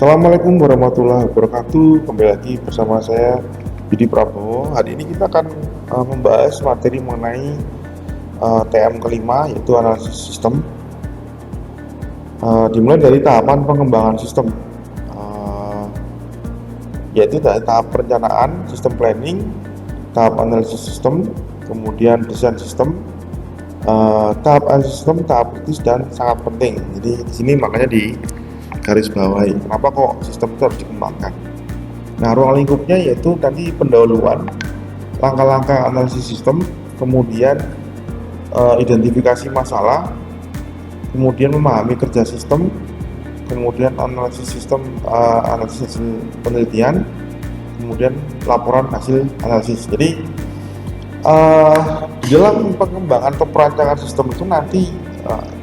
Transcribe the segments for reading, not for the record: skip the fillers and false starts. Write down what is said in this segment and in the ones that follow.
Assalamualaikum warahmatullahi wabarakatuh. Kembali lagi bersama saya Budi Prabowo. Hari ini kita akan membahas materi mengenai TM kelima, yaitu analisis sistem. Dimulai dari tahapan pengembangan sistem, yaitu dari tahap perencanaan sistem planning, tahap analisis sistem, kemudian desain sistem, tahap analisis sistem, tahap kritis dan sangat penting. Jadi di sini makanya di garis bawahi kenapa kok sistem itu harus dikembangkan. Nah, ruang lingkupnya yaitu tadi pendahuluan, langkah-langkah analisis sistem, kemudian identifikasi masalah, kemudian memahami kerja sistem, kemudian analisis sistem, analisis hasil penelitian, kemudian laporan hasil analisis. Jadi dalam pengembangan atau perancangan sistem itu nanti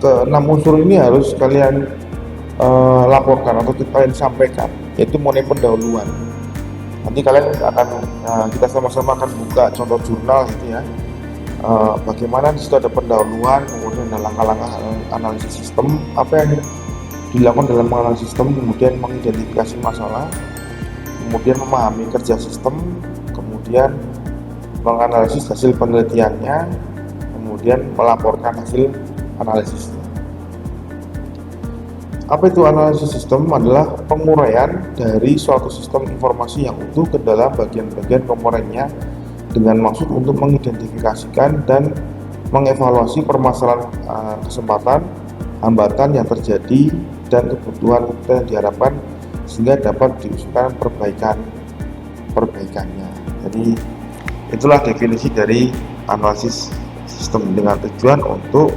ke 6 unsur ini harus kalian laporkan atau kalian sampaikan, yaitu mengenai pendahuluan. Nanti kalian akan kita sama-sama akan buka contoh jurnal gitu ya, bagaimana di situ ada pendahuluan, kemudian ada langkah-langkah analisis sistem, apa yang dilakukan dalam menganalisis sistem, kemudian mengidentifikasi masalah, kemudian memahami kerja sistem, kemudian menganalisis hasil penelitiannya, kemudian melaporkan hasil analisisnya. Apa itu analisis sistem? Adalah penguraian dari suatu sistem informasi yang utuh ke dalam bagian-bagian komponennya dengan maksud untuk mengidentifikasikan dan mengevaluasi permasalahan, kesempatan, hambatan yang terjadi dan kebutuhan yang diharapkan sehingga dapat diusulkan perbaikannya. Jadi itulah definisi dari analisis sistem dengan tujuan untuk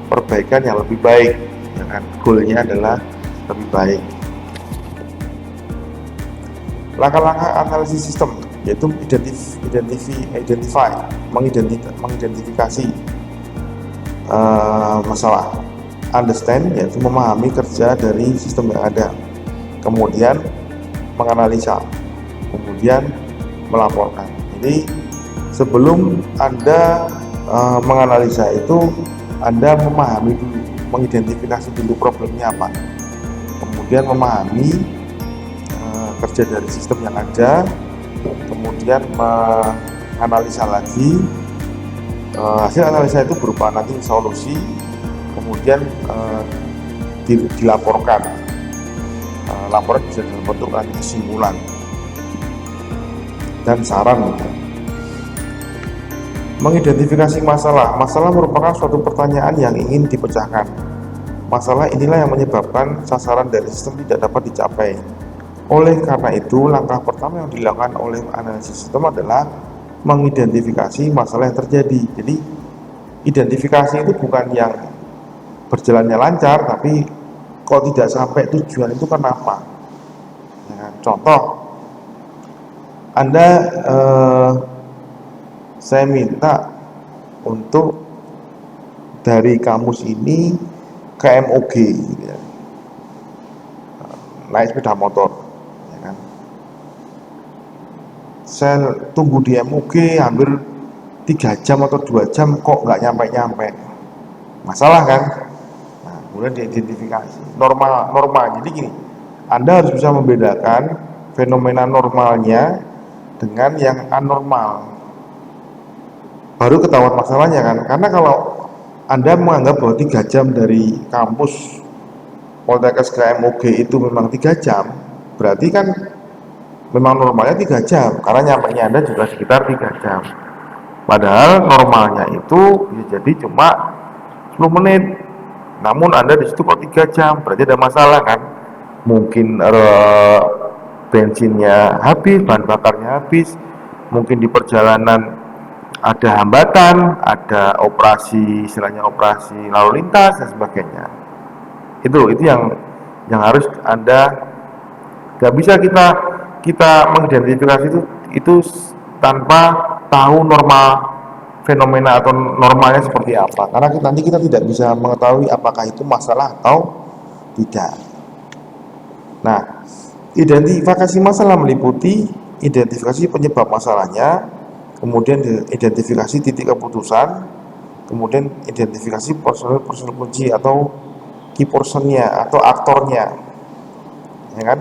perbaikan yang lebih baik. Ya kan, goalnya adalah lebih baik. Langkah-langkah analisis sistem yaitu mengidentifikasi masalah, understand yaitu memahami kerja dari sistem yang ada, kemudian menganalisa, kemudian melaporkan. Jadi sebelum Anda menganalisa itu Anda memahami dulu, mengidentifikasi dulu problemnya apa, kemudian memahami kerja dari sistem yang ada, kemudian menganalisa lagi, hasil analisa itu berupa nanti solusi, kemudian dilaporkan. Laporan bisa dalam bentuk nanti kesimpulan dan saran. Mengidentifikasi masalah. Masalah merupakan suatu pertanyaan yang ingin dipecahkan. Masalah inilah yang menyebabkan sasaran dari sistem tidak dapat dicapai. Oleh karena itu, langkah pertama yang dilakukan oleh analisis sistem adalah mengidentifikasi masalah yang terjadi. Jadi, identifikasi itu bukan yang berjalannya lancar, tapi kok tidak sampai tujuan itu kenapa? Ya, contoh, Anda saya minta untuk dari kampus ini ke MOG gitu ya, naik sepeda motor ya kan. Saya tunggu di MOG hampir 3 jam atau 2 jam kok nggak nyampe-nyampe, masalah kan. Nah, kemudian diidentifikasi normal. Jadi gini, Anda harus bisa membedakan fenomena normalnya dengan yang anormal, baru ketahuan masalahnya kan. Karena kalau Anda menganggap bahwa 3 jam dari kampus Poltekkes ke MOG itu memang 3 jam, berarti kan memang normalnya 3 jam, karena nyampainya Anda juga sekitar 3 jam. Padahal normalnya itu bisa jadi cuma 10 menit. Namun Anda di situ kok 3 jam, berarti ada masalah kan. Mungkin bensinnya habis, bahan bakarnya habis, mungkin di perjalanan ada hambatan, ada operasi, istilahnya operasi lalu lintas dan sebagainya. Itu yang harus Anda, nggak bisa kita mengidentifikasi itu tanpa tahu normal fenomena atau normalnya seperti apa. Karena nanti kita tidak bisa mengetahui apakah itu masalah atau tidak. Nah, identifikasi masalah meliputi identifikasi penyebab masalahnya, kemudian identifikasi titik keputusan, kemudian identifikasi personil kunci atau key personnya atau aktornya. ya kan?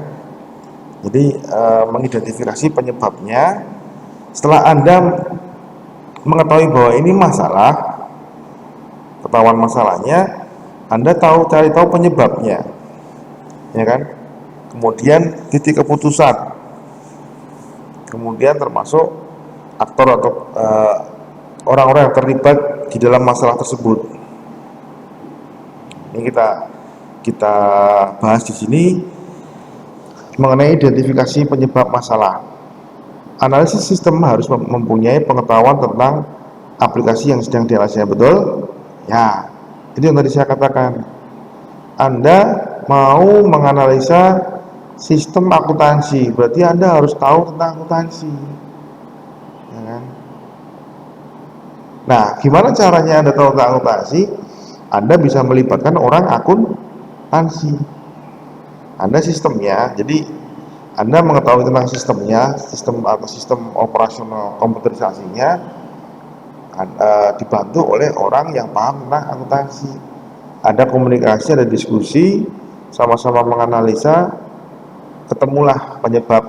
Jadi mengidentifikasi penyebabnya. Setelah Anda mengetahui bahwa ini masalah, ketahuan masalahnya, Anda cari tahu penyebabnya, ya kan? Kemudian titik keputusan, kemudian termasuk aktor atau orang-orang yang terlibat di dalam masalah tersebut. Ini kita bahas di sini mengenai identifikasi penyebab masalah. Analisis sistem harus mempunyai pengetahuan tentang aplikasi yang sedang dianalisisnya, betul? Ya, itu yang tadi saya katakan. Anda mau menganalisa sistem akuntansi, berarti Anda harus tahu tentang akuntansi, ya kan? Nah, gimana caranya Anda tahu tentang akuntansi? Anda bisa melibatkan orang akuntansi. Anda sistemnya, jadi Anda mengetahui tentang sistemnya, sistem operasional komputerisasinya, dibantu oleh orang yang paham tentang akuntansi. Ada komunikasi, ada diskusi, sama-sama menganalisa, ketemulah penyebab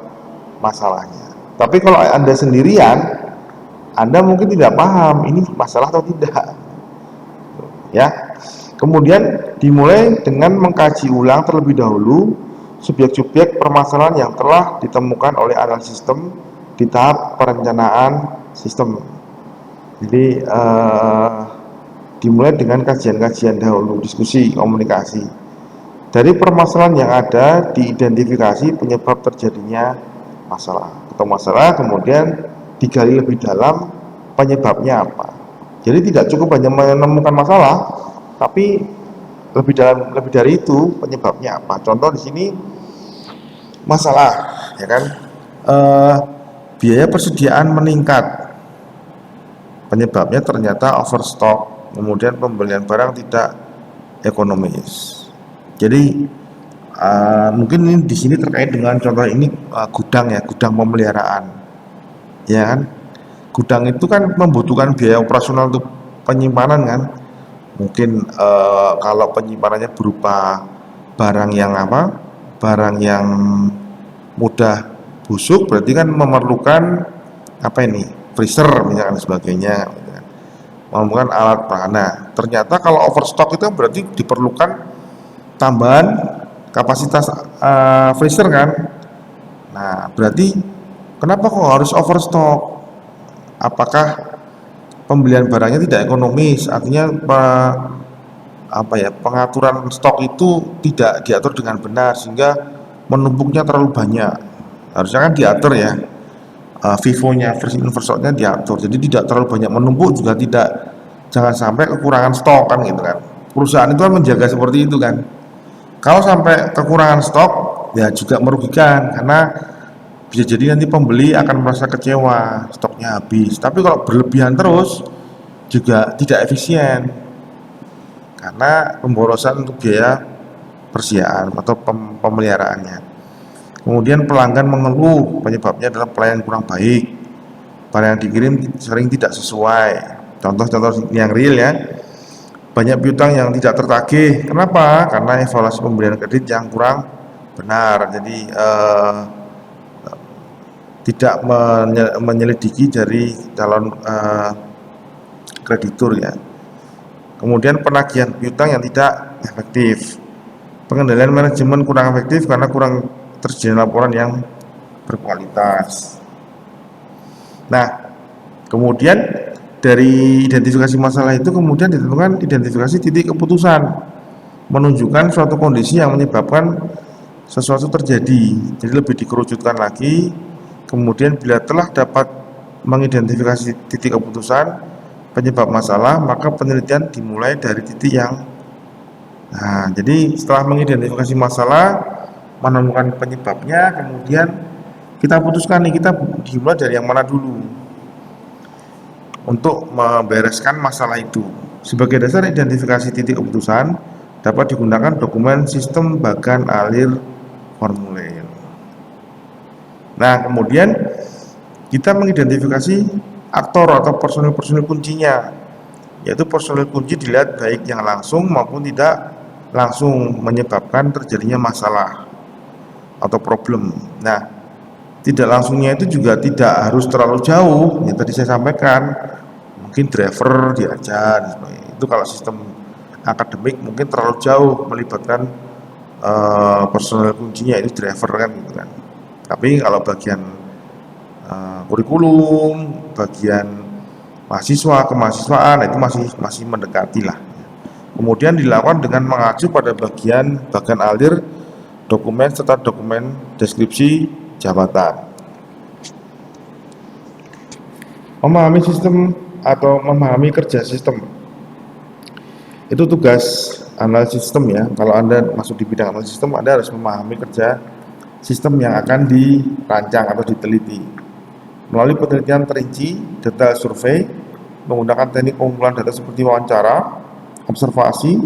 masalahnya. Tapi kalau Anda sendirian, Anda mungkin tidak paham ini masalah atau tidak, ya. Kemudian dimulai dengan mengkaji ulang terlebih dahulu subjek-subjek permasalahan yang telah ditemukan oleh analisis sistem di tahap perencanaan sistem. Jadi dimulai dengan kajian-kajian dahulu, diskusi, komunikasi. Dari permasalahan yang ada diidentifikasi penyebab terjadinya masalah atau masalah, kemudian digali lebih dalam penyebabnya apa. Jadi tidak cukup hanya menemukan masalah, tapi lebih dari itu penyebabnya apa. Contoh di sini masalah, ya kan, biaya persediaan meningkat, penyebabnya ternyata overstock, kemudian pembelian barang tidak ekonomis. Jadi mungkin ini di sini terkait dengan contoh ini gudang, ya, gudang pemeliharaan, ya kan. Gudang itu kan membutuhkan biaya operasional untuk penyimpanan kan. Mungkin kalau penyimpanannya berupa barang yang barang yang mudah busuk, berarti kan memerlukan freezer misalkan sebagainya, memerlukan alat perahana. Ternyata kalau overstock itu berarti diperlukan tambahan kapasitas freezer kan. Nah, berarti kenapa kok harus overstock? Apakah pembelian barangnya tidak ekonomis? Artinya pengaturan stok itu tidak diatur dengan benar sehingga menumpuknya terlalu banyak. Harusnya kan diatur, ya, FIFO-nya, first in first out-nya diatur, jadi tidak terlalu banyak menumpuk, juga jangan sampai kekurangan stok kan, gitu kan. Perusahaan itu kan menjaga seperti itu kan. Kalau sampai kekurangan stok, ya juga merugikan, karena bisa jadi nanti pembeli akan merasa kecewa, stoknya habis. Tapi kalau berlebihan terus juga tidak efisien, karena pemborosan untuk biaya persediaan atau pemeliharaannya. Kemudian pelanggan mengeluh, penyebabnya adalah pelayanan kurang baik, barang yang dikirim sering tidak sesuai. Contoh-contoh yang real, ya, banyak piutang yang tidak tertagih. Kenapa? Karena evaluasi pemberian kredit yang kurang benar. Jadi tidak menyelidiki dari calon kreditur, ya. Kemudian penagihan piutang yang tidak efektif, pengendalian manajemen kurang efektif karena kurang terjadi laporan yang berkualitas. Nah, kemudian dari identifikasi masalah itu kemudian ditentukan identifikasi titik keputusan, menunjukkan suatu kondisi yang menyebabkan sesuatu terjadi. Jadi lebih dikerucutkan lagi. Kemudian bila telah dapat mengidentifikasi titik keputusan penyebab masalah, maka penelitian dimulai dari titik yang jadi setelah mengidentifikasi masalah, menemukan penyebabnya, kemudian kita putuskan nih, kita dimulai dari yang mana dulu untuk membereskan masalah itu. Sebagai dasar identifikasi titik keputusan dapat digunakan dokumen sistem bagan alir formulir. Nah, kemudian kita mengidentifikasi aktor atau personil-personil kuncinya, yaitu personil kunci dilihat baik yang langsung maupun tidak langsung menyebabkan terjadinya masalah. atau problem. Nah, tidak langsungnya itu juga tidak harus terlalu jauh. Yang tadi saya sampaikan, mungkin driver diajar. Itu kalau sistem akademik mungkin terlalu jauh melibatkan personel kuncinya itu driver kan gitu kan. Tapi kalau bagian kurikulum, bagian mahasiswa kemahasiswaan itu masih mendekati lah. Kemudian dilakukan dengan mengacu pada bagian alir dokumen serta dokumen deskripsi jabatan. Memahami sistem atau memahami kerja sistem itu tugas analisis sistem ya. Kalau Anda masuk di bidang analisis sistem, Anda harus memahami kerja sistem yang akan dirancang atau diteliti melalui penelitian terinci, detail survei, menggunakan teknik pengumpulan data seperti wawancara, observasi,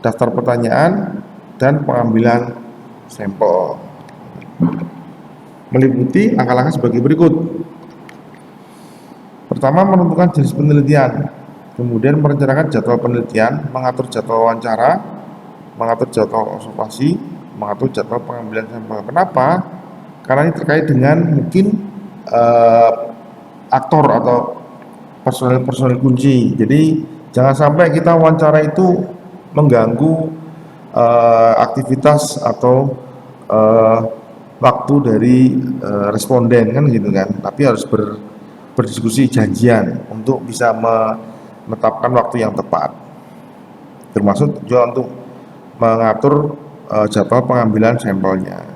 daftar pertanyaan, dan pengambilan sampel. Meliputi langkah-langkah sebagai berikut. Pertama, menentukan jenis penelitian, kemudian merencanakan jadwal penelitian, mengatur jadwal wawancara, mengatur jadwal observasi, mengatur jadwal pengambilan sampel. Kenapa? Karena ini terkait dengan mungkin aktor atau personel kunci. Jadi jangan sampai kita wawancara itu mengganggu aktivitas atau waktu dari responden kan gitu kan. Tapi harus berdiskusi janjian untuk bisa menetapkan waktu yang tepat. Termasuk juga untuk mengatur jadwal pengambilan sampelnya.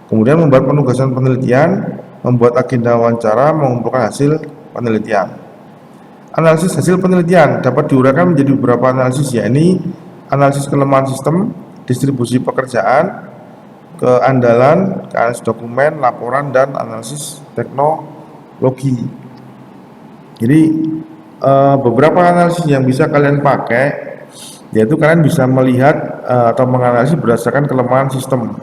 Kemudian membuat penugasan penelitian, membuat agenda wawancara, mengumpulkan hasil penelitian. Analisis hasil penelitian dapat diuraikan menjadi beberapa analisis, yakni analisis kelemahan sistem, distribusi pekerjaan, keandalan, analisis dokumen, laporan, dan analisis teknologi. Jadi beberapa analisis yang bisa kalian pakai, yaitu kalian bisa melihat atau menganalisis berdasarkan kelemahan sistem,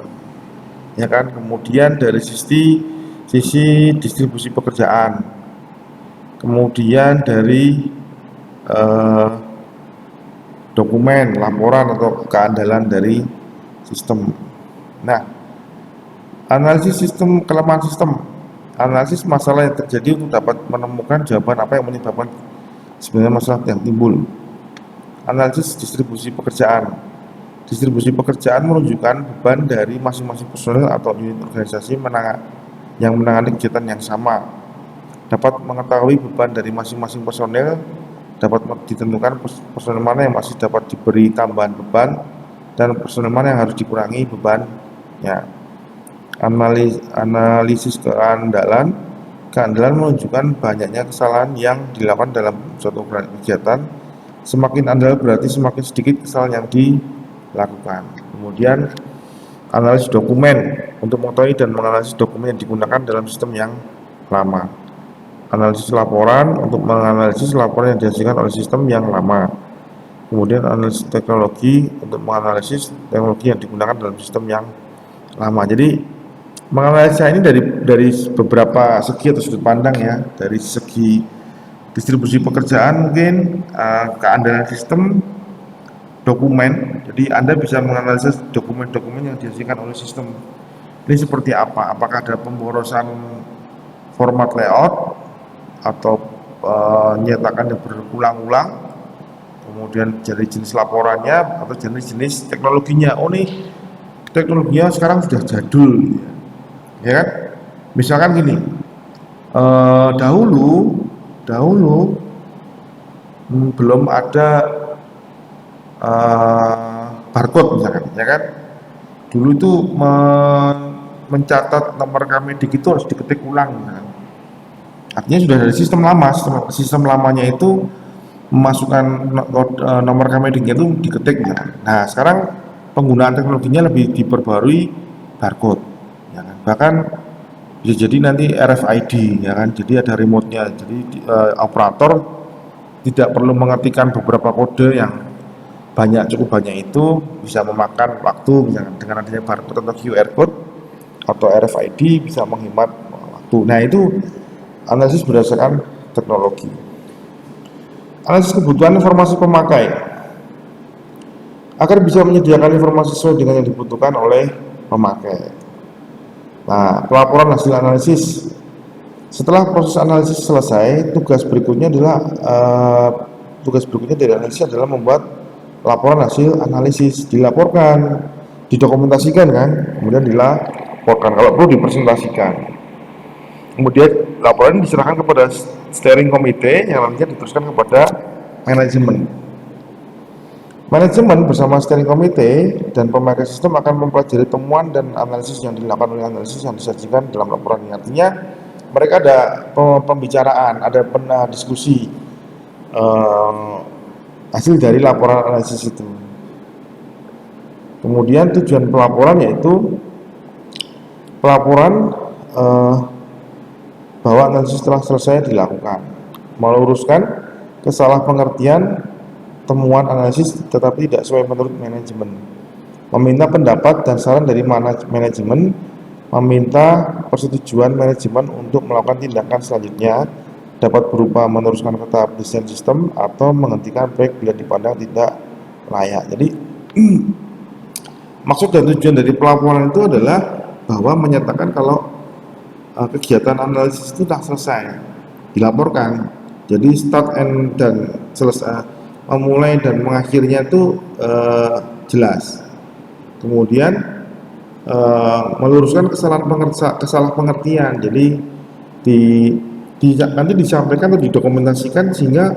ya kan. Kemudian dari sisi distribusi pekerjaan, kemudian dari dokumen, laporan atau keandalan dari sistem. Nah, analisis sistem, kelemahan sistem, analisis masalah yang terjadi untuk dapat menemukan jawaban apa yang menyebabkan sebenarnya masalah yang timbul. Analisis distribusi pekerjaan. Distribusi pekerjaan menunjukkan beban dari masing-masing personel atau unit organisasi yang menangani kegiatan yang sama. Dapat mengetahui beban dari masing-masing personel, dapat ditentukan personel mana yang masih dapat diberi tambahan beban dan personel mana yang harus dikurangi bebannya. Analisis keandalan menunjukkan banyaknya kesalahan yang dilakukan dalam suatu kegiatan. Semakin andal berarti semakin sedikit kesalahan yang dilakukan. Kemudian analisis dokumen untuk mengetahui dan menganalisis dokumen yang digunakan dalam sistem yang lama. Analisis laporan untuk menganalisis laporan yang dihasilkan oleh sistem yang lama. Kemudian analisis teknologi untuk menganalisis teknologi yang digunakan dalam sistem yang lama. Jadi menganalisa ini dari beberapa segi atau sudut pandang ya. Dari segi distribusi pekerjaan mungkin, keandalan sistem, dokumen. Jadi Anda bisa menganalisis dokumen-dokumen yang dihasilkan oleh sistem ini seperti apa. Apakah ada pemborosan format layout atau nyetakan yang berulang-ulang, kemudian dari jenis laporannya atau jenis-jenis teknologinya. Oh nih teknologinya sekarang sudah jadul ya kan. Misalkan gini, dahulu belum ada barcode misalkan ya kan. Dulu itu mencatat nomor KMEDIK itu harus diketik ulang misalkan. Artinya sudah dari sistem lama, sistem lamanya itu memasukkan nomor KMEDIK itu diketik ya. Nah sekarang penggunaan teknologinya lebih diperbarui barcode ya kan? Bahkan bisa jadi nanti RFID ya kan, jadi ada remote-nya, jadi operator tidak perlu mengetikkan beberapa kode yang cukup banyak, itu bisa memakan waktu. Misalkan dengan adanya barcode atau QR code atau RFID bisa menghemat waktu. Nah itu analisis berdasarkan teknologi. Analisis kebutuhan informasi pemakai agar bisa menyediakan informasi sesuai dengan yang dibutuhkan oleh pemakai. Nah, pelaporan hasil analisis. Setelah proses analisis selesai, tugas berikutnya dari analisis adalah membuat laporan hasil analisis, dilaporkan, didokumentasikan kan, kemudian dilaporkan. Kalau perlu dipresentasikan. Kemudian laporan diserahkan kepada steering committee yang nantinya diteruskan kepada manajemen. Manajemen bersama steering committee dan pemakai sistem akan mempelajari temuan dan analisis yang dilakukan oleh analisis yang disajikan dalam laporan ini. Artinya mereka ada pembicaraan, ada diskusi hasil dari laporan analisis itu. Kemudian tujuan pelaporan yaitu pelaporan bahwa analisis telah selesai dilakukan, meluruskan kesalahan temuan analisis tetapi tidak sesuai menurut manajemen, meminta pendapat dan saran dari manajemen, meminta persetujuan manajemen untuk melakukan tindakan selanjutnya, dapat berupa meneruskan ke tahap desain sistem atau menghentikan proyek bila dipandang tidak layak. Jadi maksud dan tujuan dari pelaporan itu adalah bahwa menyatakan kalau kegiatan analisis itu sudah selesai, dilaporkan. Jadi start and dan selesai, memulai dan mengakhirnya itu jelas. Kemudian meluruskan kesalahan pengertian. Jadi nanti disampaikan atau didokumentasikan sehingga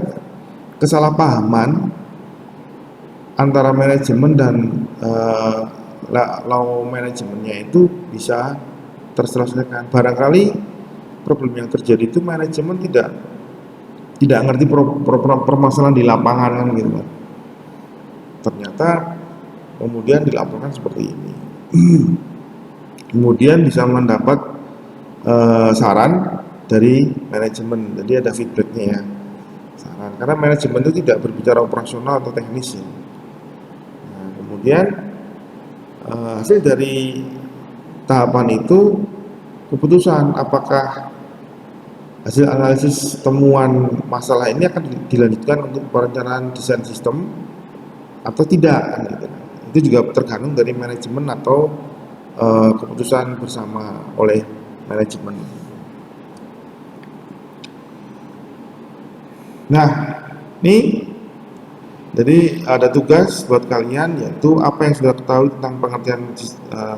kesalahpahaman antara manajemen dan law manajemennya itu bisa terselesaikan. Barangkali problem yang terjadi itu manajemen tidak ngerti permasalahan di lapangan kan gitu kan. Ternyata kemudian dilaporkan seperti ini. Kemudian bisa mendapat saran dari manajemen. Jadi ada feedbacknya ya. Saran. Karena manajemen itu tidak berbicara operasional atau teknis ya. Nah, kemudian hasil dari tahapan itu keputusan apakah hasil analisis temuan masalah ini akan dilanjutkan untuk perencanaan desain sistem atau tidak gitu. Itu juga tergantung dari manajemen atau keputusan bersama oleh manajemen. Nah, ini jadi ada tugas buat kalian, yaitu apa yang sudah ketahui tentang pengertian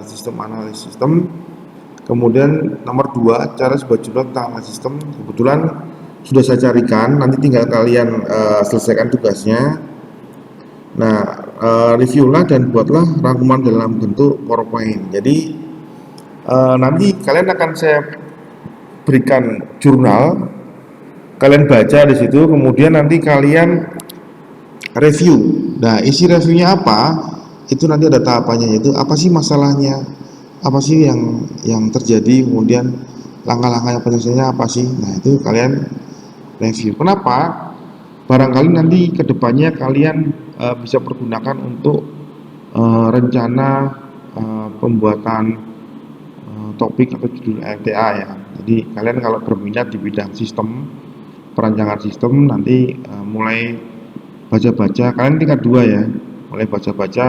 sistem analisis sistem. Kemudian nomor 2, cara sebuah jurnal tentang sistem. Kebetulan sudah saya carikan, nanti tinggal kalian selesaikan tugasnya. Nah, reviewlah dan buatlah rangkuman dalam bentuk PowerPoint. Jadi nanti kalian akan saya berikan jurnal, kalian baca di situ, kemudian nanti kalian review. Nah, isi reviewnya apa? Itu nanti ada tahapannya, yaitu apa sih masalahnya, apa sih yang terjadi, kemudian langkah-langkah penyelesaiannya apa sih. Nah, itu kalian review. Kenapa? Barangkali nanti kedepannya kalian bisa pergunakan untuk rencana pembuatan topik atau judul LTA ya. Jadi kalian kalau berminat di bidang sistem, perancangan sistem, nanti mulai baca-baca, kalian tingkat 2 ya, mulai baca-baca,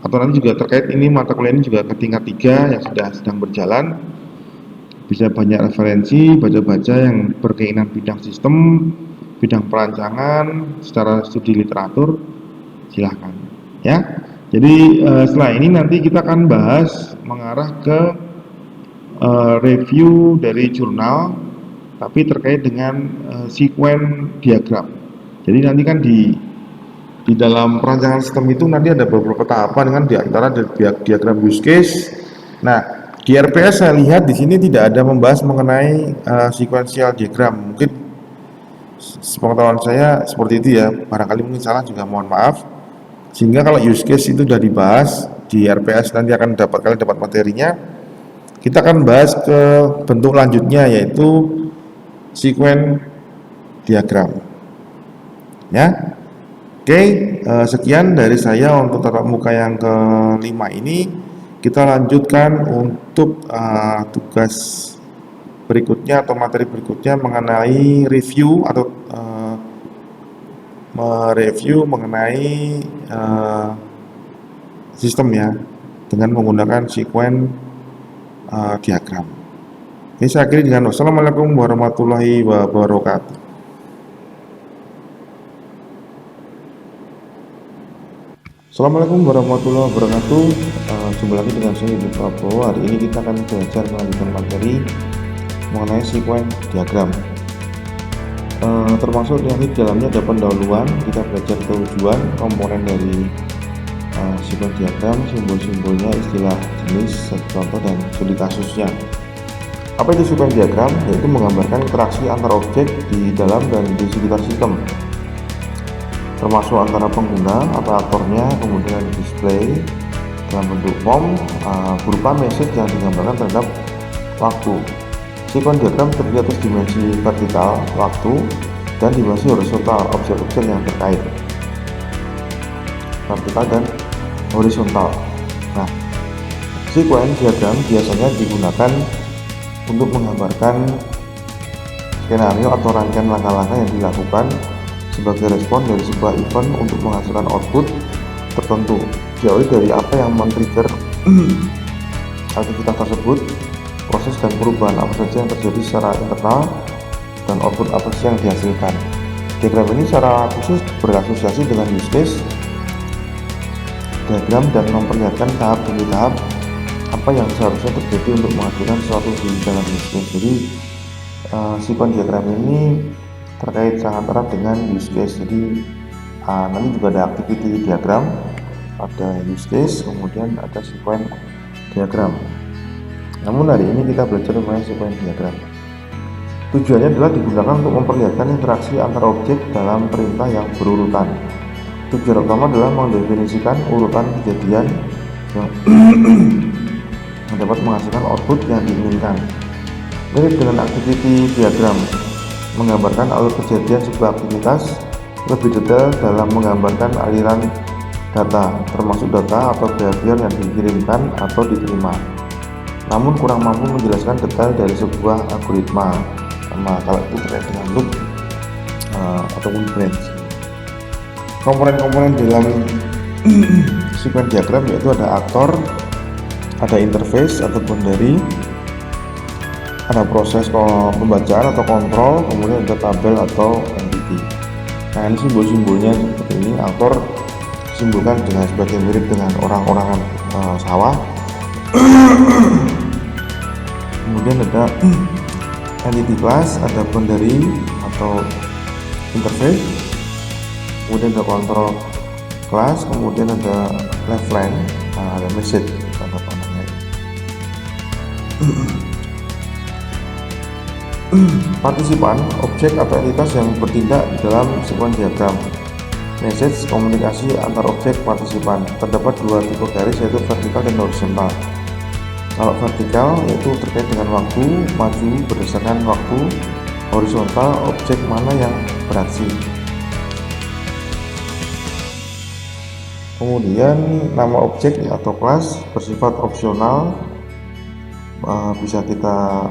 atau nanti juga terkait ini mata kuliah ini juga ke tingkat 3 yang sedang berjalan, bisa banyak referensi, baca-baca yang berkeinginan bidang sistem, bidang perancangan, secara studi literatur, silahkan ya. Jadi setelah ini nanti kita akan bahas mengarah ke review dari jurnal, tapi terkait dengan sequence diagram. Jadi nanti kan di dalam perancangan sistem itu nanti ada beberapa tahapan kan, di antara diagram use case. Nah, di RPS saya lihat di sini tidak ada membahas mengenai sequential diagram. Mungkin sepengetahuan saya seperti itu ya. Barangkali mungkin salah, juga mohon maaf. Sehingga kalau use case itu sudah dibahas di RPS, nanti akan kalian dapat materinya. Kita akan bahas ke bentuk lanjutnya, yaitu sequence diagram. Ya. Oke, sekian dari saya untuk tatap muka yang ke-5 ini. Kita lanjutkan untuk tugas berikutnya atau materi berikutnya mengenai review atau mereview mengenai sistem ya, dengan menggunakan sequence diagram. Oke, saya akhiri dengan wassalamualaikum warahmatullahi wabarakatuh. Assalamualaikum warahmatullahi wabarakatuh. Jumpa lagi dengan saya Yudi Prabowo. Hari ini kita akan belajar melanjutkan materi mengenai sekuen diagram. Termasuk yang di dalamnya ada pendahuluan, kita belajar tujuan, komponen dari sekuen diagram, simbol-simbolnya, istilah jenis, contoh dan studi kasusnya. Apa itu sekuen diagram? Yaitu menggambarkan interaksi antar objek di dalam dan di sekitar sistem, termasuk antara pengguna atau aktornya, kemudian display dalam bentuk form berupa message yang digambarkan terhadap waktu. Sekuen diagram terdiri atas dimensi vertikal waktu dan dimensi horizontal objek-objek yang terkait, vertikal dan horizontal. Nah, sekuen diagram biasanya digunakan untuk menggambarkan skenario atau rangkaian langkah-langkah yang dilakukan sebagai respon dari sebuah event untuk menghasilkan output tertentu, diawali dari apa yang men-trigger aktivitas tersebut, proses dan perubahan apa saja yang terjadi secara internal, dan output apa saja yang dihasilkan. Diagram ini secara khusus berasosiasi dengan use case diagram dan memperlihatkan tahap demi tahap apa yang seharusnya terjadi untuk menghasilkan sesuatu di dalam use case. Jadi sekuen diagram ini terkait sangat erat dengan use case. Jadi nanti juga ada activity diagram, ada use case, kemudian ada sekuen diagram. Namun hari ini kita belajar mengenai sekuen diagram. Tujuannya adalah digunakan untuk memperlihatkan interaksi antar objek dalam perintah yang berurutan. Tujuan utama adalah mendefinisikan urutan kejadian yang dapat menghasilkan output yang diinginkan. Mirip dengan activity diagram, menggambarkan alur kejadian sebuah aktivitas, lebih detail dalam menggambarkan aliran data, termasuk data atau behavior yang dikirimkan atau diterima, namun kurang mampu menjelaskan detail dari sebuah algoritma. Kalau itu terkait dengan loop ataupun branch. Komponen-komponen dalam sekuen diagram yaitu ada aktor, ada interface atau boundary, ada proses pembacaan atau kontrol, kemudian ada tabel atau entity. Nah, ini simbol-simbolnya seperti ini. Aktor disimbolkan dengan sebagai mirip dengan orang-orangan sawah. Kemudian ada entity class, ada boundary atau interface, kemudian ada control class, kemudian ada left line, ada message tanda panahnya. Partisipan, objek atau entitas yang bertindak di dalam sekuen diagram. Message, komunikasi antar objek partisipan. Terdapat dua tipe garis, yaitu vertikal dan horizontal. Kalau vertikal yaitu terkait dengan waktu, maju berdasarkan waktu. Horizontal, objek mana yang beraksi. Kemudian nama objek atau kelas bersifat opsional, bisa kita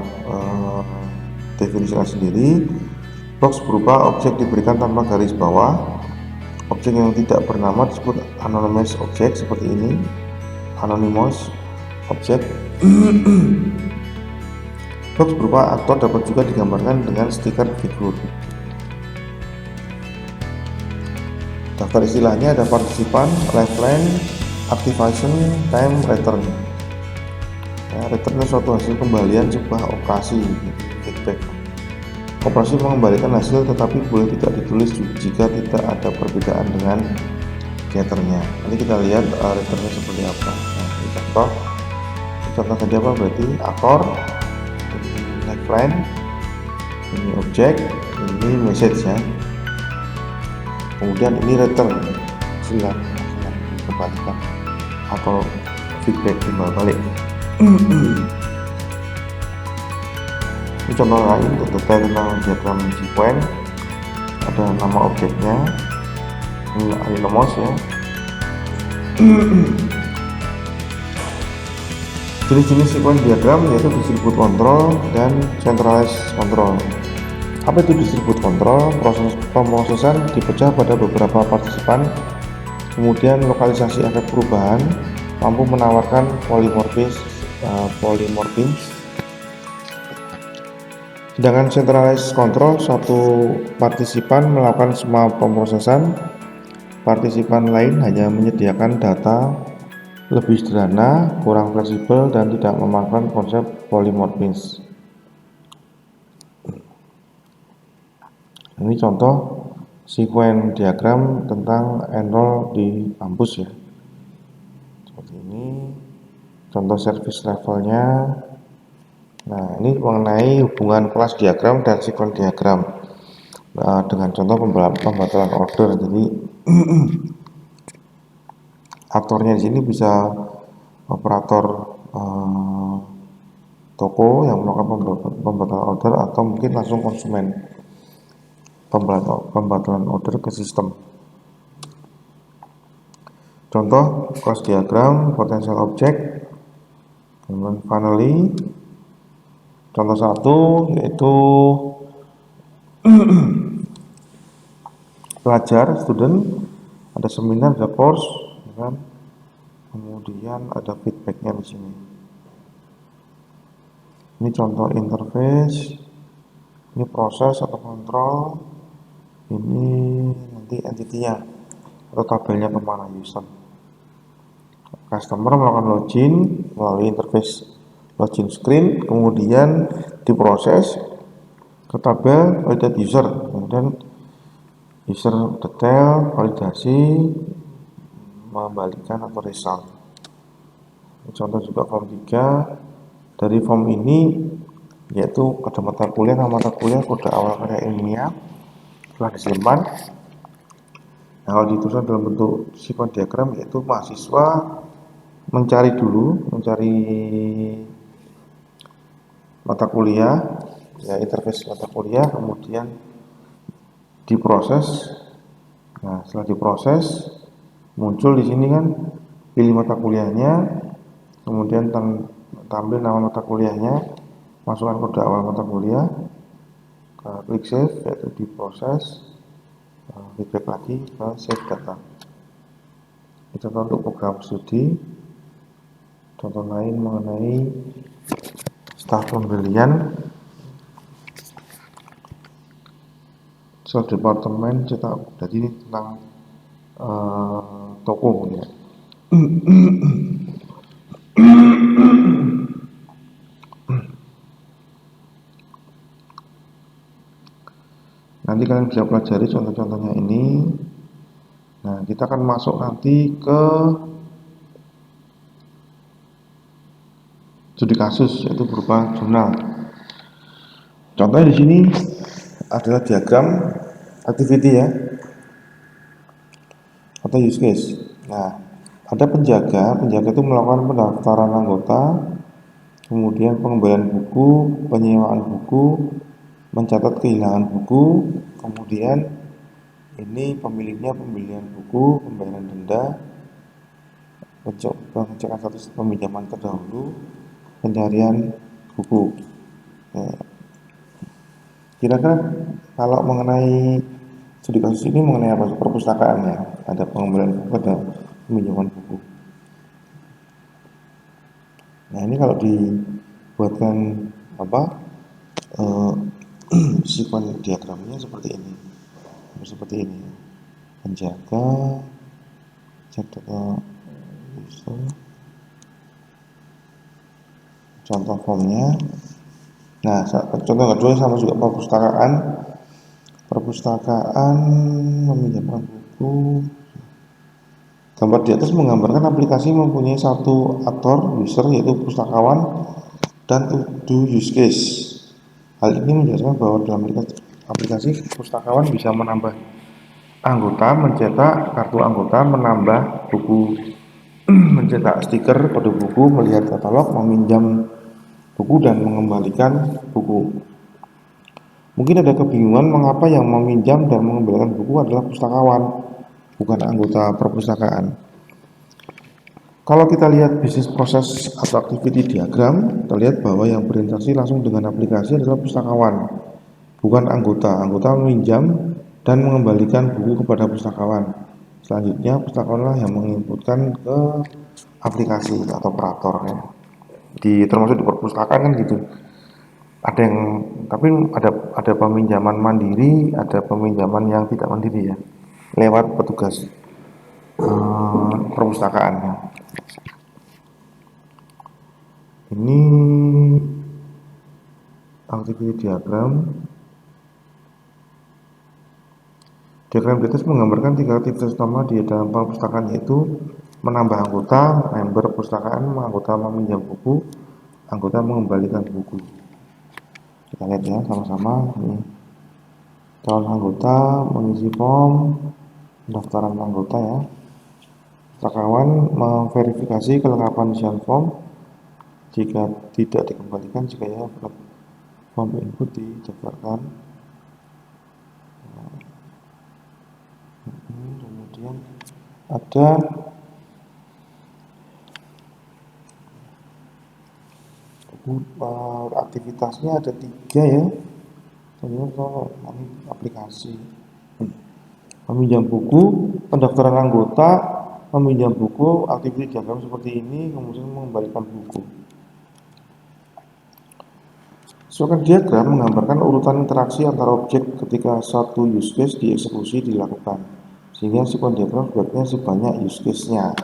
definisikan sendiri. Box berupa objek diberikan tanpa garis bawah. Objek yang tidak bernama disebut anonymous object, seperti ini, anonymous object. Box berupa aktor dapat juga digambarkan dengan stiker figur. Daftar istilahnya ada partisipan, lifeline, activation, time, return. Return adalah suatu hasil kembalian sebuah operasi, feedback. Operasi mengembalikan hasil tetapi boleh tidak ditulis jika tidak ada perbedaan dengan getternya. Nanti kita lihat returnnya seperti apa. Nah, ini contoh tadi apa berarti aktor, ini lifeline, ini objek, ini message ya. Kemudian ini return, silang kembalikan atau feedback timbal balik. Ini contoh lain untuk detail tentang diagram sekuen. Ada nama objeknya, ini anonymous ya. Jenis-jenis sekuen diagram yaitu distribute control dan centralized control. Apa itu distribute control? Proses pemrosesan dipecah pada beberapa partisipan, kemudian lokalisasi efek perubahan mampu menawarkan polimorfis polymorphs. Sedangkan centralized control, satu partisipan melakukan semua pemrosesan, partisipan lain hanya menyediakan data lebih sederhana, kurang fleksibel, dan tidak memakan konsep polymorphism. Ini contoh sequence diagram tentang enroll di kampus ya. Seperti ini contoh service levelnya. Nah, ini mengenai hubungan kelas diagram dan sequence diagram dengan contoh pembatalan order. Jadi aktornya di sini bisa operator toko yang melakukan pembatalan order atau mungkin langsung konsumen pembatalan order ke sistem. Contoh class diagram potential object, kemudian finally contoh satu yaitu pelajar student, ada seminar, ada course, kan? Kemudian ada feedbacknya di sini. Ini contoh interface, ini proses atau kontrol, ini nanti entity-nya atau tabelnya kemana user. Customer melakukan login melalui interface login screen, kemudian diproses ke tabel validate user, kemudian user detail, validasi, membalikan atau result. Contoh juga form 3. Dari form ini yaitu ada mata kuliah, nama mata kuliah, kode awal karya ilmiah telah disimpan. Nah, kalau dituliskan dalam bentuk sequence diagram yaitu mahasiswa mencari mata kuliah, ya interface mata kuliah, kemudian diproses. Nah, setelah diproses muncul di sini kan pilih mata kuliahnya, kemudian tampil nama mata kuliahnya, masukkan kode awal mata kuliah, klik save yaitu diproses, feedback lagi ke save data. Ini contoh untuk program studi. Contoh lain mengenai staf pembelian, sales departemen cetak, jadi ini tentang toko ya. Nanti kalian bisa pelajari contoh-contohnya ini. Nah, kita akan masuk nanti ke studi kasus, yaitu berupa jurnal. Contohnya di sini adalah diagram activity ya, atau use case. Nah, ada penjaga itu melakukan pendaftaran anggota, kemudian pengembalian buku, penyewaan buku, mencatat kehilangan buku, kemudian ini pemiliknya pembelian buku, pembayaran denda, pengecekan status peminjaman terdahulu, pencarian buku. Kira-kira kalau mengenai studi kasus ini mengenai apa? Perpustakaan ya, ada pengembalian buku, ada peminjaman buku. Nah, ini kalau dibuatkan sequence diagramnya seperti ini, penjaga, cek data user, contoh formnya. Nah, contoh kedua sama juga perpustakaan meminjamkan buku. Gambar di atas menggambarkan aplikasi mempunyai satu aktor user yaitu pustakawan dan 7 use case. Hal ini menjelaskan bahwa dalam aplikasi pustakawan bisa menambah anggota, mencetak kartu anggota, menambah buku, mencetak stiker kode buku, melihat katalog, meminjam buku dan mengembalikan buku. Mungkin ada kebingungan mengapa yang meminjam dan mengembalikan buku adalah pustakawan, bukan anggota perpustakaan. Kalau kita lihat bisnis proses atau activity diagram, kita lihat bahwa yang berinteraksi langsung dengan aplikasi adalah pustakawan, bukan anggota. Anggota meminjam dan mengembalikan buku kepada pustakawan. Selanjutnya pustakawanlah yang menginputkan ke aplikasi atau operator ya. termasuk di perpustakaan kan gitu. Ada yang tapi ada peminjaman mandiri, ada peminjaman yang tidak mandiri ya, lewat petugas perpustakaan. Ini activity diagram. Diagram di atas menggambarkan tiga aktivitas utama di dalam perpustakaan, yaitu menambah anggota, member perpustakaan, anggota meminjam buku, anggota mengembalikan buku. Kita lihat ya sama-sama. Ini calon anggota mengisi form pendaftaran anggota ya. Pustakawan memverifikasi kelengkapan isian form. Jika tidak dikembalikan, jika ya form input didaftarkan. Kemudian ada aktivitasnya ada 3 ya. Kalau aplikasi meminjam buku, pendaftaran anggota, meminjam buku, aktivitas diagram seperti ini, kemudian mengembalikan buku. Suatu diagram menggambarkan urutan interaksi antara objek ketika satu use case dieksekusi dilakukan, sehingga sequence diagram sebaiknya sebanyak use case-nya.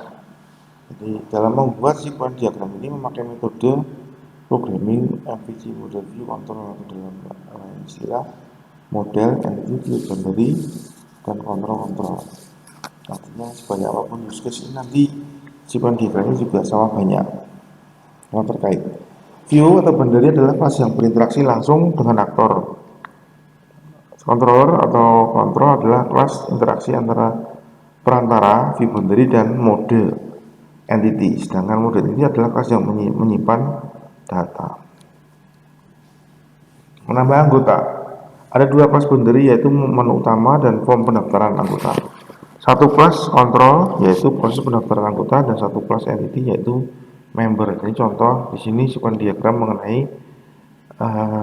Jadi dalam membuat sequence diagram ini memakai metode programming MVC model view control, atau dalam istilah model entity view boundary dan kontrol. Artinya sebanyak apapun use case ini nanti sequence diagramnya juga sama banyak yang terkait. View atau boundary adalah kelas yang berinteraksi langsung dengan aktor. Controller atau kontrol adalah kelas interaksi antara perantara view boundary dan mode entity. Sedangkan mode entity adalah kelas yang menyimpan data. Menambah anggota. Ada 2 kelas boundary, yaitu menu utama dan form pendaftaran anggota. Satu kelas kontrol yaitu proses pendaftaran anggota, dan satu kelas entity yaitu member. Jadi contoh di sini sequence diagram mengenai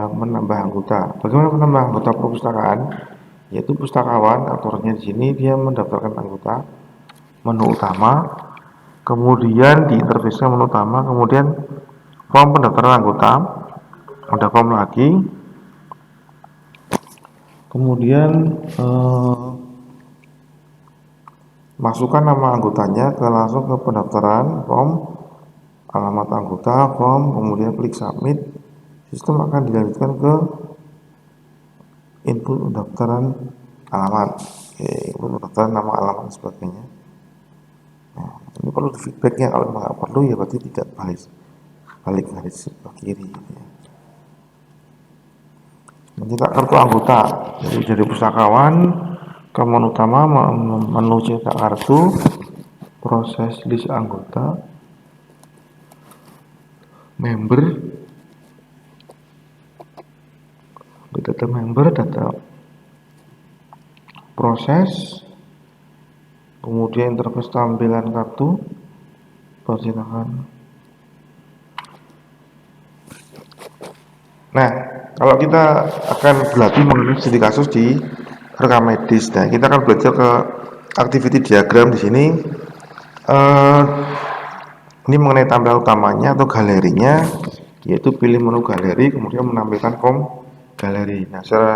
menambah anggota. Bagaimana menambah anggota perpustakaan? Yaitu pustakawan, aktornya di sini dia mendaftarkan anggota, menu utama, kemudian di interface-nya menu utama, kemudian form pendaftaran anggota, ada form lagi, kemudian masukkan nama anggotanya langsung ke pendaftaran form, alamat anggota, form, kemudian klik submit. Sistem akan dilanjutkan ke input pendaftaran alamat, input pendaftaran nama, alamat, dan sebagainya. Nah, ini perlu feedbacknya. Kalau nggak perlu ya berarti tidak balik garis sebelah kiri gitu ya. Mencetak kartu anggota, jadi dari pustakawan ke menu utama, menu cetak kartu, proses list anggota, member, data member, data proses, kemudian interface tampilan kartu, percetakan. Nah, kalau kita akan berlatih mengenai studi kasus di rekam medis, nah kita akan belajar ke activity diagram di sini. Ini mengenai tampilan utamanya atau galerinya, yaitu pilih menu galeri, kemudian menampilkan form galeri. Nah, secara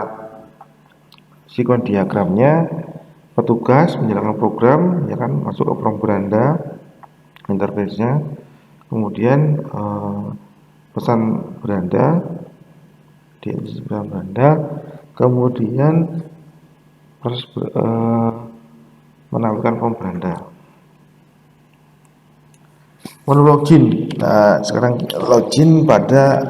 sequence diagramnya, petugas menjalankan program, ya kan, masuk ke form beranda, interface-nya, kemudian pesan beranda, di pesan beranda, kemudian proses menampilkan form beranda. Menu login. Nah, sekarang login pada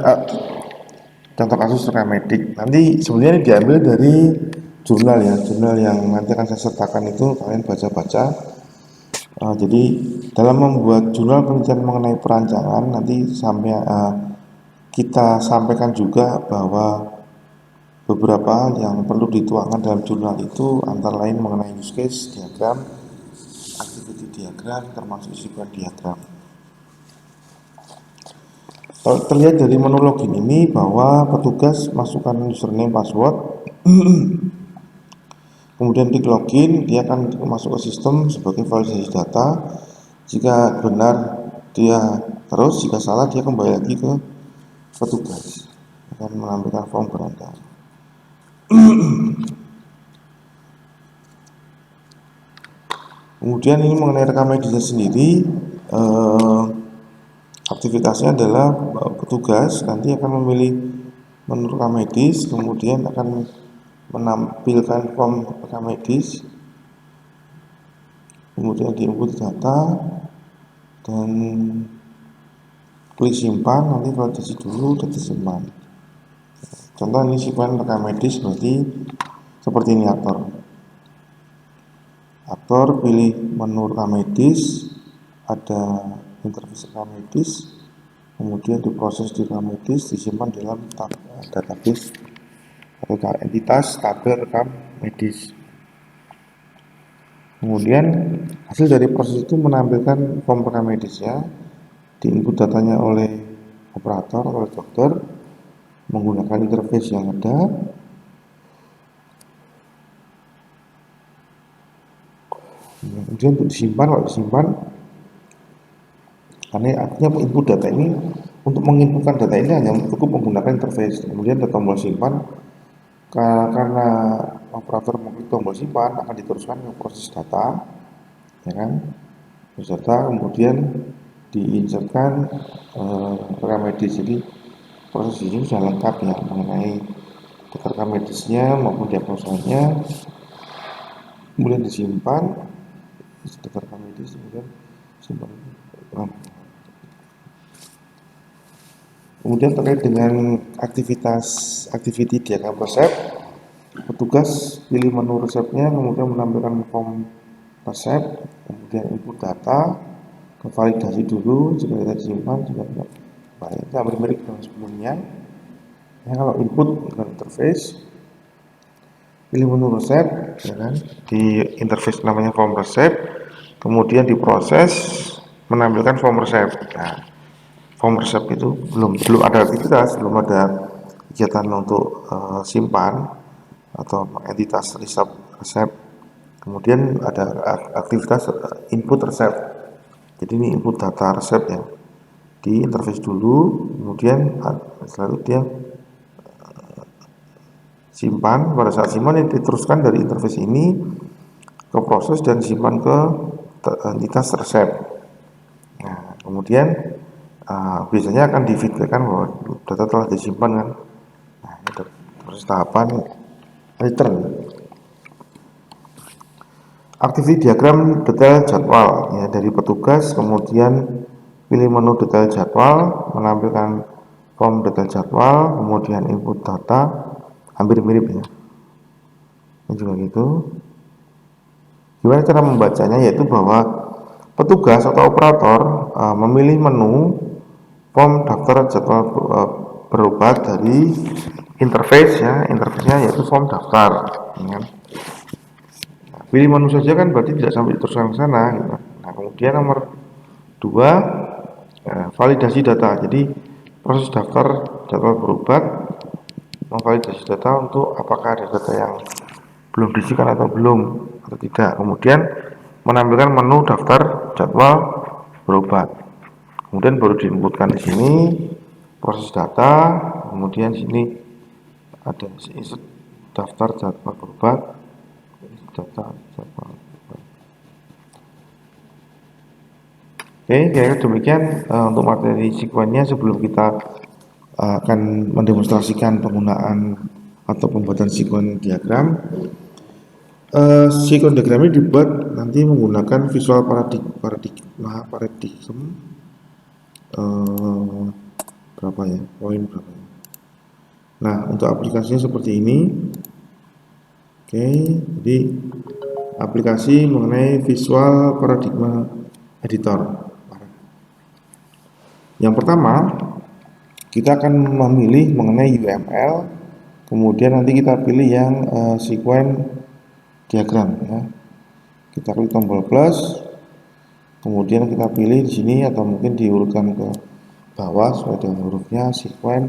contoh kasus rekam medik. Nanti sebenarnya diambil dari jurnal ya, jurnal yang nanti akan saya sertakan itu kalian baca-baca. Jadi dalam membuat jurnal penelitian mengenai perancangan, nanti sampai kita sampaikan juga bahwa beberapa hal yang perlu dituangkan dalam jurnal itu antara lain mengenai use case diagram, activity diagram, termasuk sequence diagram. Terlihat dari menu login ini bahwa petugas masukkan username password, kemudian klik login, dia akan masuk ke sistem sebagai validasi data. Jika benar dia terus, jika salah dia kembali lagi ke petugas, akan menampilkan form beranda. Kemudian ini mengenai rekam medisnya sendiri, aktivitasnya adalah petugas nanti akan memilih menu rekam medis, kemudian akan menampilkan form rekam medis, kemudian diinput data dan klik simpan, nanti validasi dulu data simpan. Contoh ini simpan rekam medis, berarti seperti ini aktor pilih menu rekam medis, ada interface rekam medis, kemudian diproses di rekam medis, disimpan dalam database atau entitas tabel rekam medis. Kemudian hasil dari proses itu menampilkan form rekam medisnya, diinput datanya oleh operator atau oleh dokter menggunakan interface yang ada. Kemudian untuk disimpan, kalau disimpan, karena artinya input data ini, untuk menginputkan data ini hanya cukup menggunakan interface. Kemudian tombol simpan, karena operator mengklik tombol simpan akan diteruskan ke proses data, ya kan? Proses data kemudian diinsertkan rekam medis. Jadi proses ini sudah lengkap ya mengenai rekam medisnya maupun diagnosanya. Kemudian disimpan data rekam medis, kemudian simpan. Kemudian terkait dengan activity diagram resep, petugas pilih menu resepnya, kemudian menampilkan form resep, kemudian input data, validasi dulu jika data disimpan, jika tidak baik. Itu hampir mirip dengan sebelumnya. Ya, kalau input dengan interface, pilih menu resep, ya kan? Di interface namanya form resep, kemudian diproses menampilkan form resep. Nah, form resep itu belum ada aktivitas, belum ada kegiatan untuk simpan atau entitas resep. Kemudian ada aktivitas input resep. Jadi ini input data resep ya. Di interface dulu, kemudian setelah itu dia simpan. Pada saat simpan ini diteruskan dari interface ini ke proses dan simpan ke entitas resep. Nah, kemudian biasanya akan di-feedback-kan bahwa data telah disimpan kan. Nah, itu proses tahapan return. Activity diagram detail jadwal ya dari petugas, kemudian pilih menu detail jadwal, menampilkan form detail jadwal, kemudian input data, hampir mirip ya. Ini juga gitu. Gimana cara membacanya, yaitu bahwa petugas atau operator memilih menu form daftar jadwal berobat dari interface ya, interface-nya yaitu form daftar ya. Pilih menu saja kan berarti tidak sampai teruskan ke sana gitu. Nah, kemudian nomor 2 validasi data. Jadi proses daftar jadwal berobat memvalidasi data untuk apakah ada data yang belum diisikan atau belum atau tidak. Kemudian menampilkan menu daftar jadwal berobat. Kemudian baru diinputkan di sini proses data. Kemudian sini ada insert daftar jadwal berobat. Data jadwal. Oke, kira-kira demikian untuk materi sekuennya. Sebelum kita akan mendemonstrasikan penggunaan atau pembuatan sekuen diagram. Sekuen diagram ini dibuat nanti menggunakan visual paradigm berapa ya, poin berapa ya. Nah, untuk aplikasinya seperti ini. Oke, jadi aplikasi mengenai visual paradigma editor. Yang pertama, kita akan memilih mengenai UML, kemudian nanti kita pilih yang sekuen diagram ya. Kita klik tombol plus, kemudian kita pilih di sini atau mungkin diurutkan ke bawah sesuai dengan hurufnya sekuen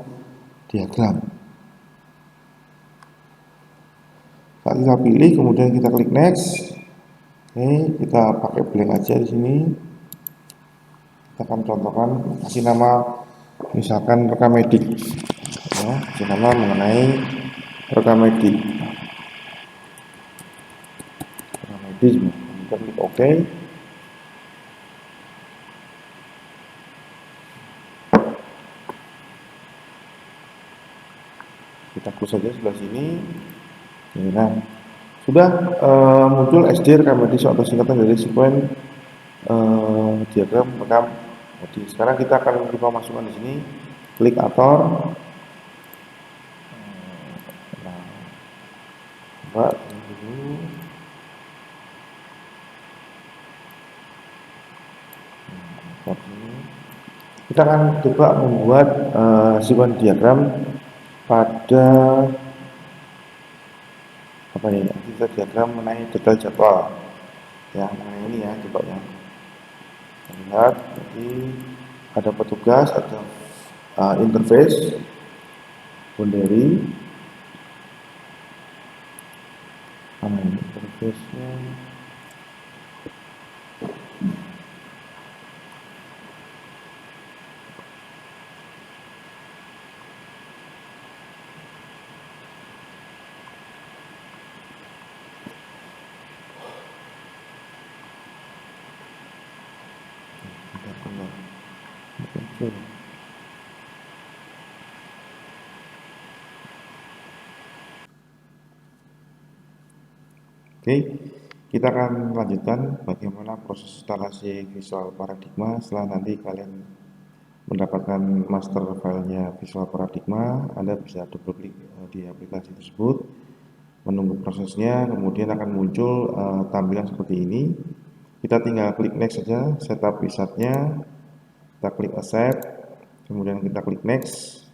diagram. Saat kita pilih, kemudian kita klik next. Oke, kita pakai blank aja di sini. kita akan contohkan, kasih nama misalkan rekam medik ya, kasih nama mengenai rekam medik, kita klik OK. Kita close saja sebelah sini. Nah, sudah muncul SD rekam medik atau singkatan dari sekuen diagram rekam. Jadi sekarang kita akan coba masukkan di sini klik ator. Nah, coba dulu. Kita akan coba membuat sekuen diagram pada apa ini? Kita diagram mengenai detail jadwal. Ya, mengenai ini ya, coba ya. Lihat, jadi ada petugas, ada interface, boundary, interface-nya. Oke, kita akan lanjutkan bagaimana proses instalasi Visual Paradigma. Setelah nanti kalian mendapatkan master filenya Visual Paradigma, Anda bisa double klik di aplikasi tersebut, menunggu prosesnya, kemudian akan muncul tampilan seperti ini. Kita tinggal klik next saja, setup wizardnya, kita klik accept, kemudian kita klik next,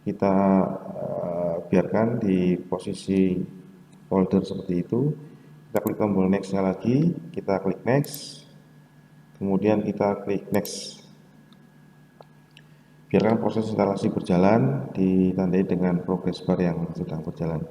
kita biarkan di posisi folder seperti itu. Kita klik tombol next-nya lagi, kita klik next, kemudian kita klik next. Biarkan proses instalasi berjalan, ditandai dengan progress bar yang sedang berjalan.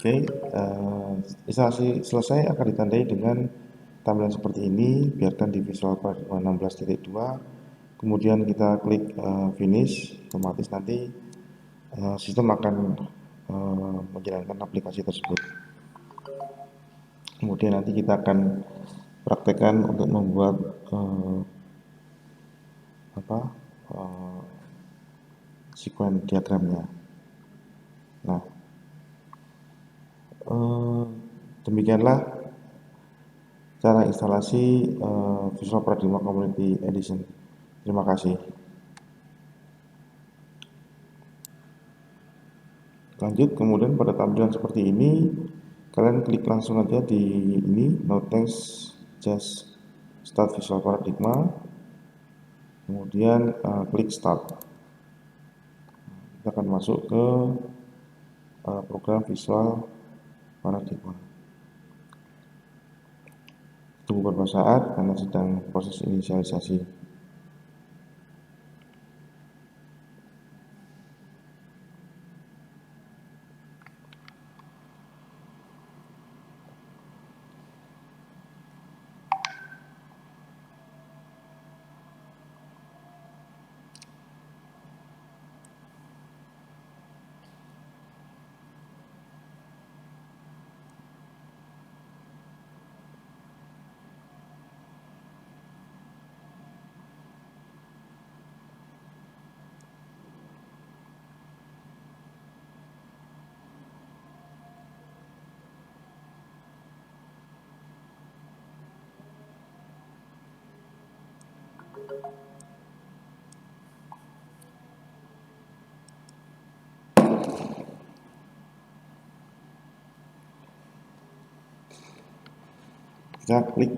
Oke, instalasi selesai akan ditandai dengan tampilan seperti ini. Biarkan di Visual Paradigma 16.2, kemudian kita klik finish, otomatis nanti sistem akan menjalankan aplikasi tersebut. Kemudian nanti kita akan praktekkan untuk membuat sekuen diagramnya. Nah, demikianlah cara instalasi Visual Paradigma Community Edition. Terima kasih. Lanjut, kemudian pada tampilan seperti ini, kalian klik langsung aja di ini, no thanks, just start Visual Paradigma, kemudian klik start. Kita akan masuk ke program Visual Paradigma. Tunggu beberapa saat karena sedang proses inisialisasi. Kita klik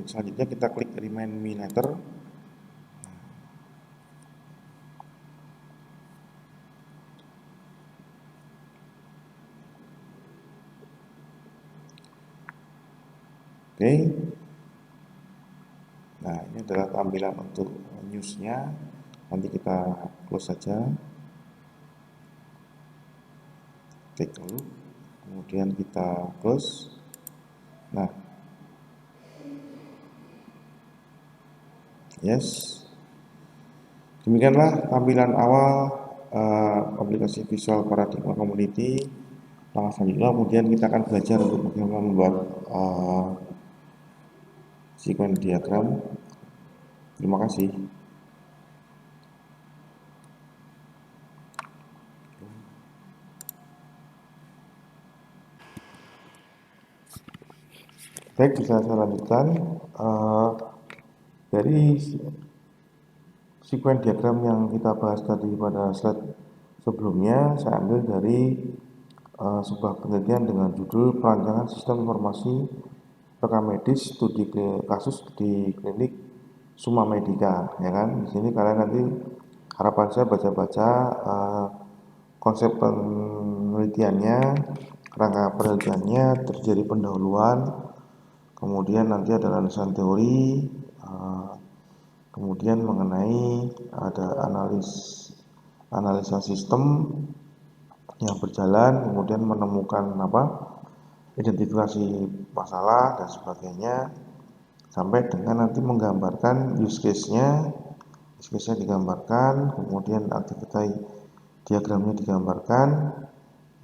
selanjutnya, kita klik remind me later. Oke. Nah, ini adalah tampilan untuk newsnya. Nanti kita close saja. Klik dulu, kemudian kita close. Nah, yes, demikianlah tampilan awal aplikasi Visual Paradigma Community. Langkah selanjutnya kemudian kita akan belajar untuk bagaimana membuat sequence diagram. Terima kasih. Baik, bisa saya lanjutkan. Dari sequence diagram yang kita bahas tadi pada slide sebelumnya, saya ambil dari sebuah penelitian dengan judul Perancangan Sistem Informasi Rekam Medis Studi Kasus di Klinik Summa Medica, ya kan? Di sini kalian nanti harapan saya baca-baca konsep penelitiannya, rangka penelitiannya, terjadi pendahuluan, kemudian nanti ada landasan teori, kemudian mengenai ada analisa sistem yang berjalan, kemudian menemukan identifikasi masalah dan sebagainya, sampai dengan nanti menggambarkan use case-nya digambarkan, kemudian aktivitas diagramnya digambarkan.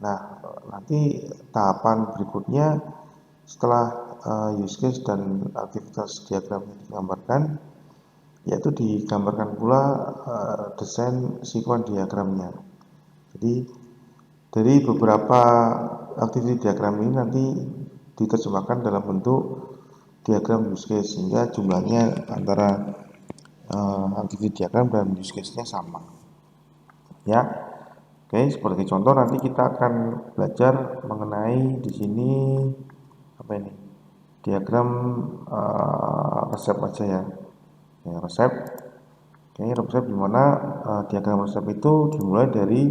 Nah, nanti tahapan berikutnya setelah use case dan aktivitas diagramnya digambarkan, yaitu digambarkan pula desain sequence diagramnya. Jadi dari beberapa aktivitas diagram ini nanti diterjemahkan dalam bentuk diagram use case, sehingga jumlahnya antara aktivitas diagram dan use case-nya sama. Ya, oke. Sebagai contoh nanti kita akan belajar mengenai di sini apa ini? Diagram resep aja ya. Resep. Oke, resep di mana diagram resep itu dimulai dari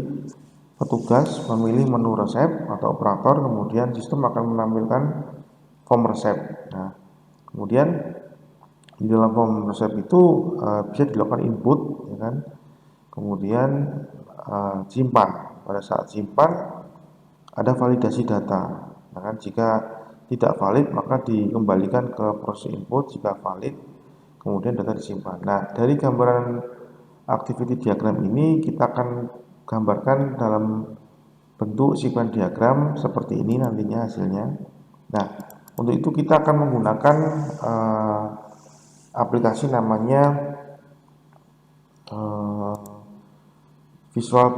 petugas memilih menu resep atau operator, kemudian sistem akan menampilkan form resep. Nah, kemudian di dalam form resep itu bisa dilakukan input, ya kan? Kemudian simpan. Pada saat simpan ada validasi data. Nah, kan jika tidak valid maka dikembalikan ke proses input. Jika valid kemudian data disimpan. Nah, dari gambaran activity diagram ini kita akan gambarkan dalam bentuk sequence diagram seperti ini nantinya hasilnya. Nah, untuk itu kita akan menggunakan aplikasi namanya Visual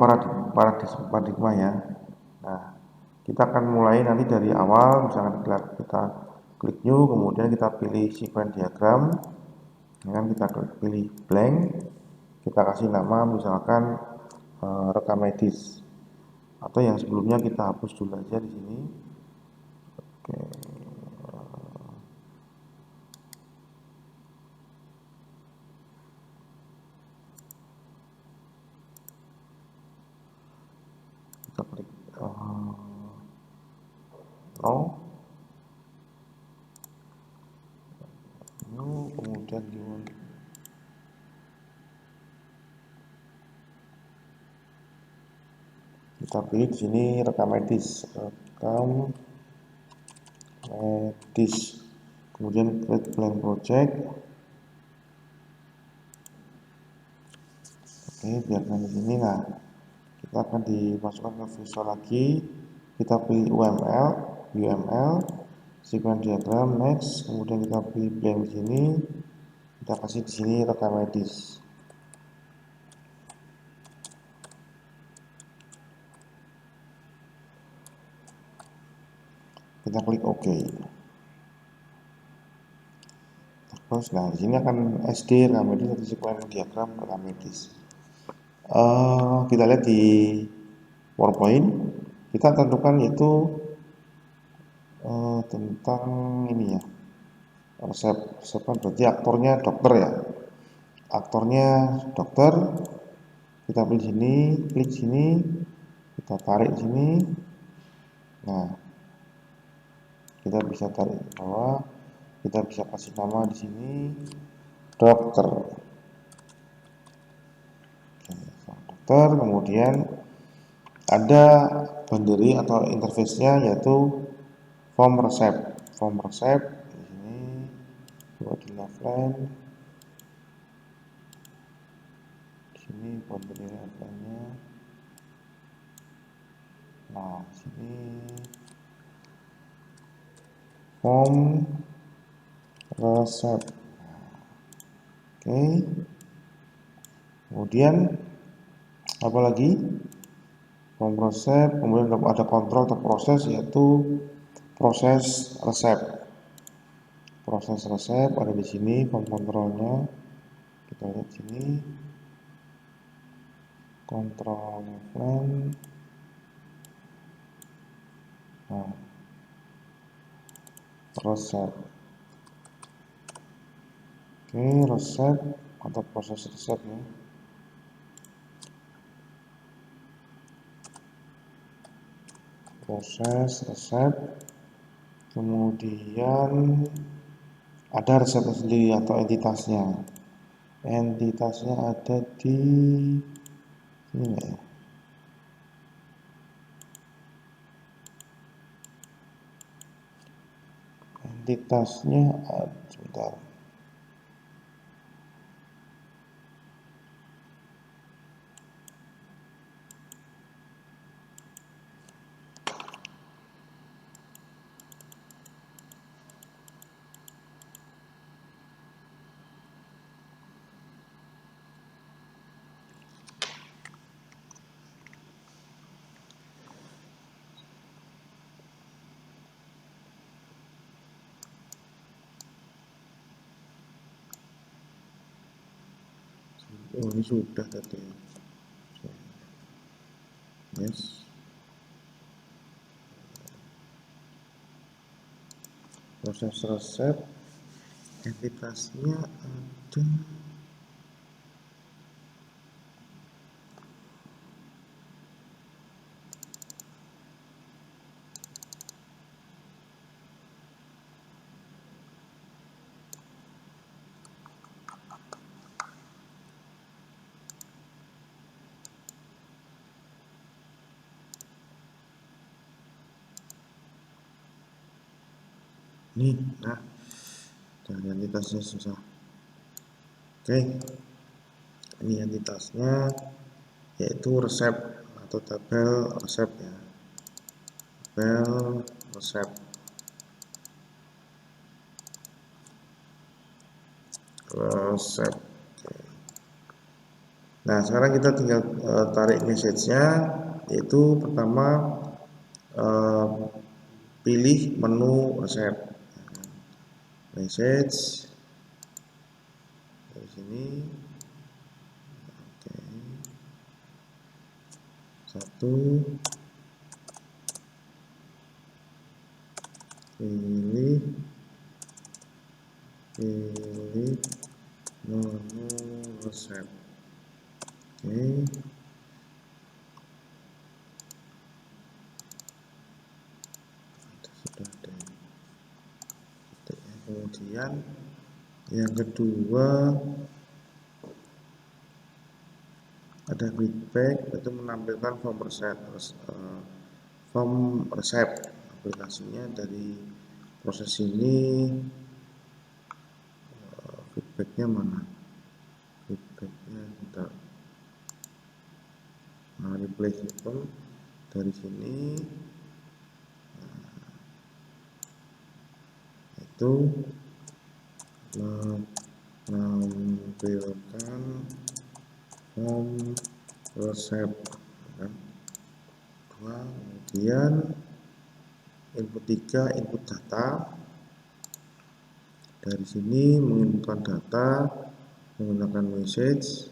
Paradigma ya. Nah, kita akan mulai nanti dari awal, misalkan kita klik new, kemudian kita pilih sequence diagram, dengan kita pilih blank, kita kasih nama misalkan rekam medis, atau yang sebelumnya kita hapus dulu aja di sini. Oke. Kita klik no, kemudian kita pilih di sini rekam medis, kemudian create blank project. Oke, biarkan di sini. Nah, kita akan dimasukkan ke visual lagi, kita pilih UML sequence diagram, next, kemudian kita pilih blank di sini, kita kasih di sini rekam medis. Kita klik OK. Terus, nah di sini akan SD rekam medis atau sequence diagram rekam medis. Kita lihat di PowerPoint, kita tentukan itu tentang ini ya, resep berarti aktornya dokter ya, aktornya dokter. Kita pilih sini, klik sini, kita tarik sini. Nah, kita bisa tarik ke bawah, kita bisa kasih nama di sini dokter. Oke, dokter. Kemudian ada boundary atau interface-nya yaitu form resep. Form resep di sini buat di left line. Di sini boundary nya. Nah, sini form resep. Oke. Kemudian apa lagi? Form resep, kemudian ada kontrol atau proses yaitu proses resep. Proses resep ada di sini form kontrolnya. Kita lihat sini. Kontrol line. Nah, resep. Oke, resep atau proses resep ya. Proses resep. Kemudian ada resepnya sendiri atau entitasnya. Entitasnya ada di sini ya. Entitasnya sebentar. Oh, ini sudah tadi. Yes. Proses resep entitasnya ada nih. Nah, dan entitasnya susah. Oke, ini entitasnya yaitu resep atau tabel resep ya. Tabel resep. Resep. Oke. Nah, sekarang kita tinggal tarik message-nya, yaitu pertama pilih menu resep. Message dari sini. Oke. Satu. Pilih menu resep. Oke. Sudah ada. Kemudian yang kedua ada feedback, itu menampilkan form resep aplikasinya dari proses ini. Feedbacknya mana? Feedbacknya kita replay system dari sini. Itu menampilkan form resep kan? Kemudian input 3 input data Dari sini menginputkan data menggunakan message.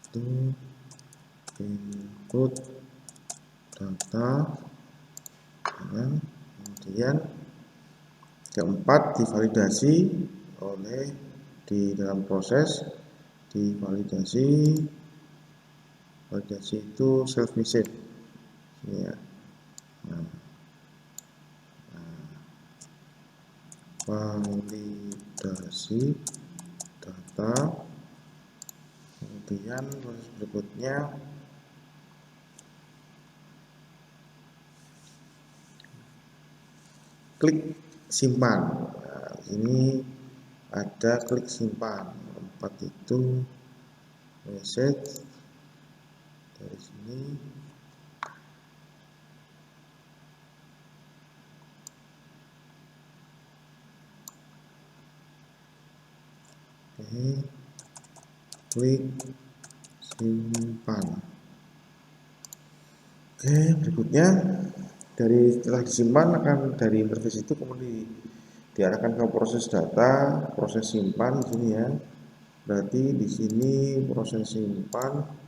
Itu input data, ya. Kemudian keempat divalidasi oleh di dalam proses validasi itu self message ya. Nah, validasi data, kemudian proses berikutnya klik simpan. Nah, ini ada klik simpan. Empat itu message. Dari sini klik simpan. Berikutnya dari setelah disimpan akan dari interface itu kemudian diarahkan ke proses data, proses simpan di sini ya. Berarti di sini proses simpan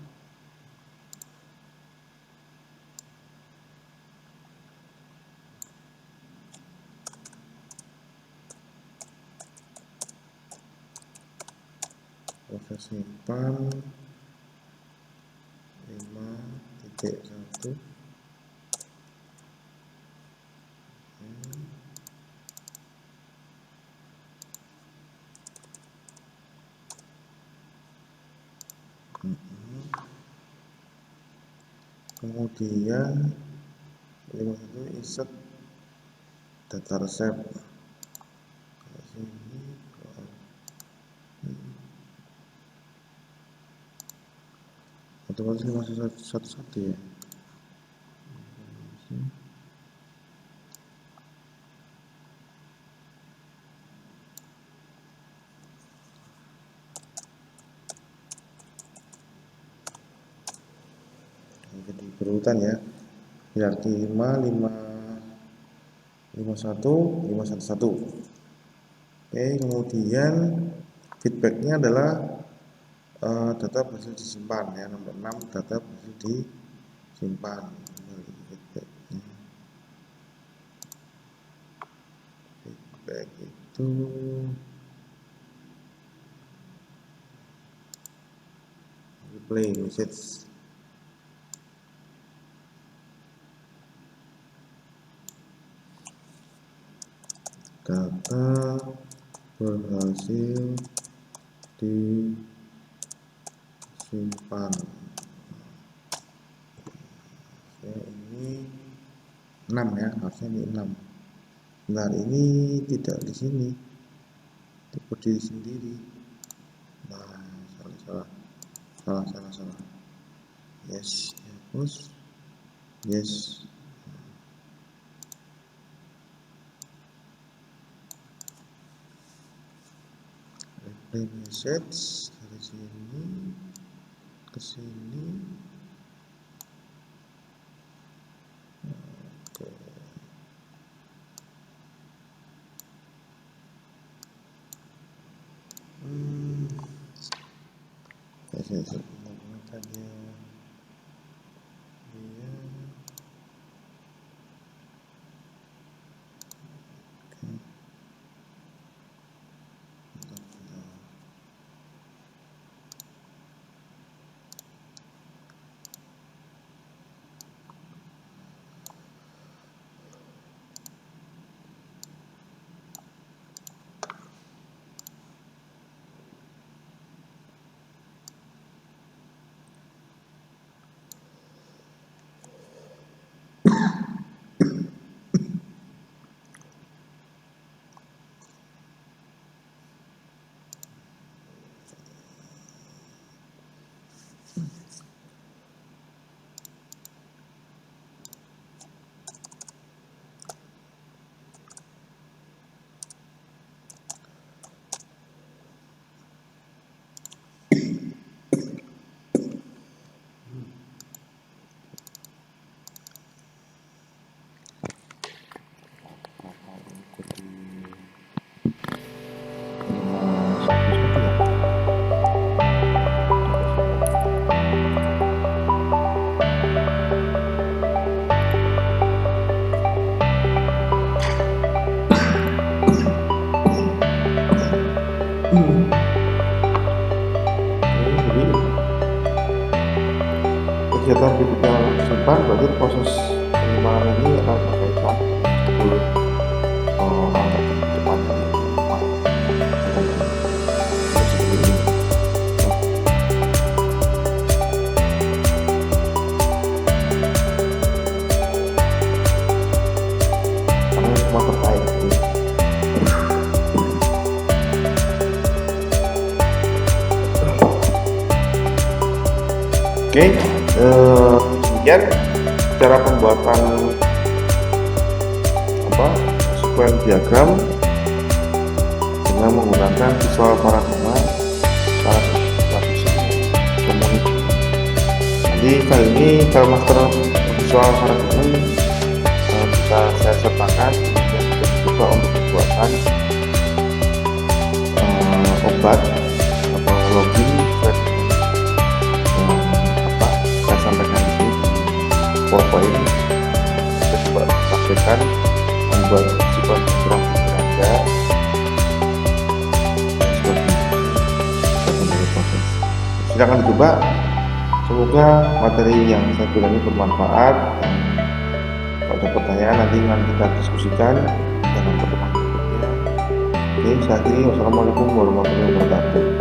proses simpan 5.1. Kemudian 51 insert data resep. Otomatis masih satu-satu ya. Jadi berurutan ya. Hierarki 5, 51, 511. Kemudian feedbacknya adalah data berhasil disimpan ya. Nomor 6 data berhasil disimpan. Feedback itu replay message. Data berhasil disimpan. Ini 6 ya, harusnya ini 6. Nah, ini tidak di sini, itu berdiri sendiri. Nah, salah. Yes, hapus. Yes. Replay message dari sini ke sini. Saya menggunakannya dia. kegiatan berikutnya simpan, berarti proses penyimpanan ini akan berkaitan betul angka depannya yaitu my seperti ini. Karena semua terkait. Oke, demikian cara pembuatan sequence diagram dengan menggunakan visual paradigma secara community. Jadi kali ini file master visual paradigma bisa saya sertakan dan kita coba untuk pembuatan obat atau login saya sampaikan di sini PowerPoint. Kita coba praktekkan membuat sequence diagram beranda seperti secondary process. Silakan dicoba. Semoga materi yang saya berikan ini bermanfaat. Kalau ada pertanyaan nanti akan kita diskusikan dalam pertemuan berikutnya. Oke, saya akhiri. Wassalamualaikum warahmatullahi wabarakatuh.